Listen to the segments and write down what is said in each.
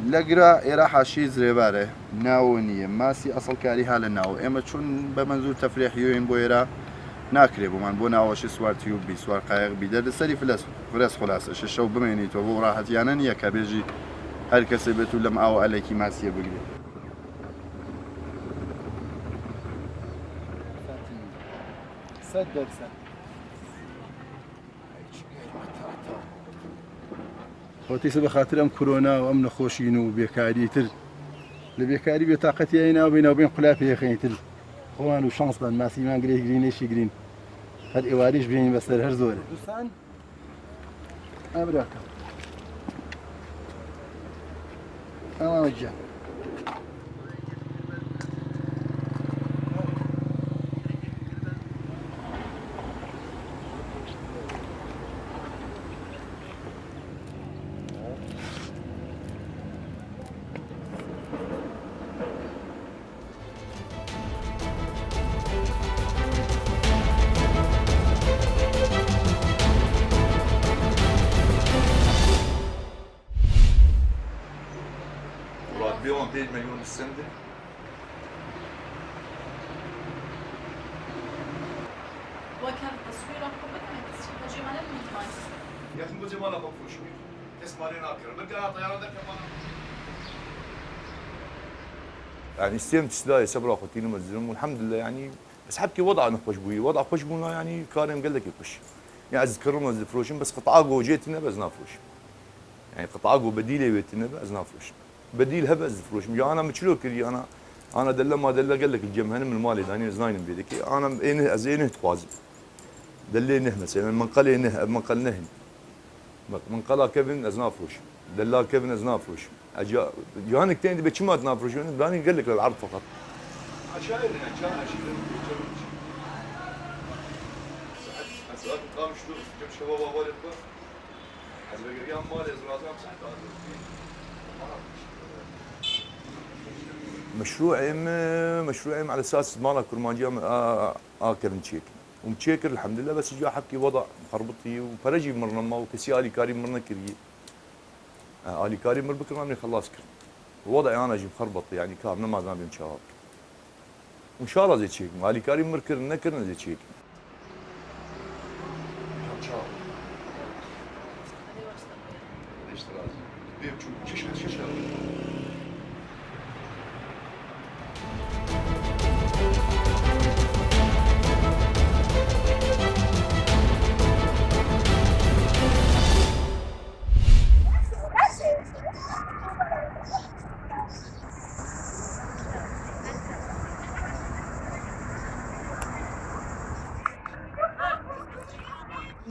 لەگرا ئێرە حاشی زرێبارە ناوە نییە ماسی ئەسڵکاری ها لە ناو ئێمە چون بە مەنزور تەفرێحیۆین بۆ ئێرە ناکرێ بۆمان بۆ ناوەشی سوارتی و بی سوار قایق بیدە لەسەری فرەس خلاصە شەو بمێنیتەوە بۆ ڕاحەتیانە نییە کە بێژی هەر کەسێ بێت و لەم ئاوە ئەلێکی ماسیە بگرێت. خۆتیسە بە خاطر ئەم کۆرۆنا و ئەم نەخۆشین و بێکاری تر لە بێکاری بێتاقەتی ناو بێناوبێن قولاپێخین تر خۆوان و شانس بن ماسیمان گرێ گرینێشی گرین هەر ئێواریش بێنین بەسەر هەر زۆرە دوستان ئابراکە ئەوەجە بيوم 2 مليون السنة وكان تصويركم مثلا تسجيل مالك من هاي يا اخي مو مالا مفروش اسمع لي ناكر بقى طيارة ذاك يعني استلمت سلاي سبرا خوتين ومزلم والحمد لله يعني بس حبكي وضع نخوش بوي وضع خوش بونا يعني كارم قال لك يخش يعني اذكرهم الفروشين بس قطعه جيتنا بس نافروش يعني قطعه بديله بيتنا بس نافروش بديل هبز فروش انا مشلو كري انا دله ما دله قال لك الجمهن من مالي داني زناين بيدك انا ايه ازينه تقازم دله نه مثلا من قال نه من قال نهن من قال كيفن ازنا فروش دلا كيفن ازنا فروش اجا جانك تاني بكم ازنا فروش داني قال لك العرض فقط عشاير عشاير قام شلون جاب شباب والد بس حسب الريام مالي زرازام صحت مشروعي على اساس مالا كرمانجيه اكر مشيك ومشيكر الحمد لله بس جا حكي وضع خربطي وفرجي مرنا ما وكسي الي كريم مرنا كري الي كريم مر بكره خلاص كر وضعي انا جي مخربط يعني كان ما زال ان شاء الله وان شاء الله زي تشيك الي كريم مر كرنا زي تشيك ان شاء الله ليش ترى شيش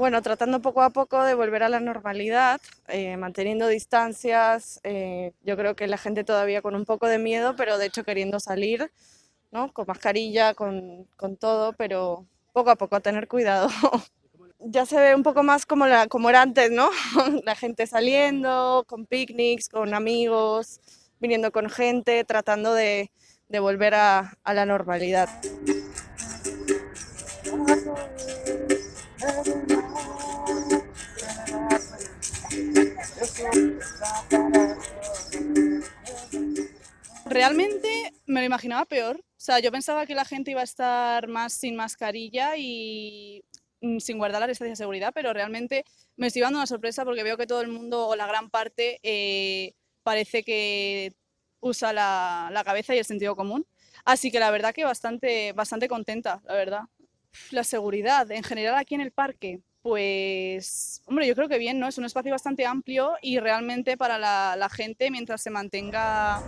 Bueno, tratando poco a poco de volver a la normalidad, manteniendo distancias, yo creo que la gente todavía con un poco de miedo, pero de hecho queriendo salir, ¿no? Con mascarilla, con todo, pero poco a poco a tener cuidado. Ya se ve un poco más como era antes, ¿no? La gente saliendo, con picnics, con amigos, viniendo con gente, tratando de volver a la normalidad. Realmente me lo imaginaba peor. O sea, yo pensaba que la gente iba a estar más sin mascarilla y sin guardar la distancia de seguridad, pero realmente me estoy dando una sorpresa porque veo que todo el mundo, o la gran parte, parece que usa la cabeza y el sentido común. Así que la verdad que bastante contenta, la verdad. La seguridad, en general aquí en el parque, pues, hombre, yo creo que bien, ¿no? Es un espacio bastante amplio y realmente para la gente, mientras se mantenga...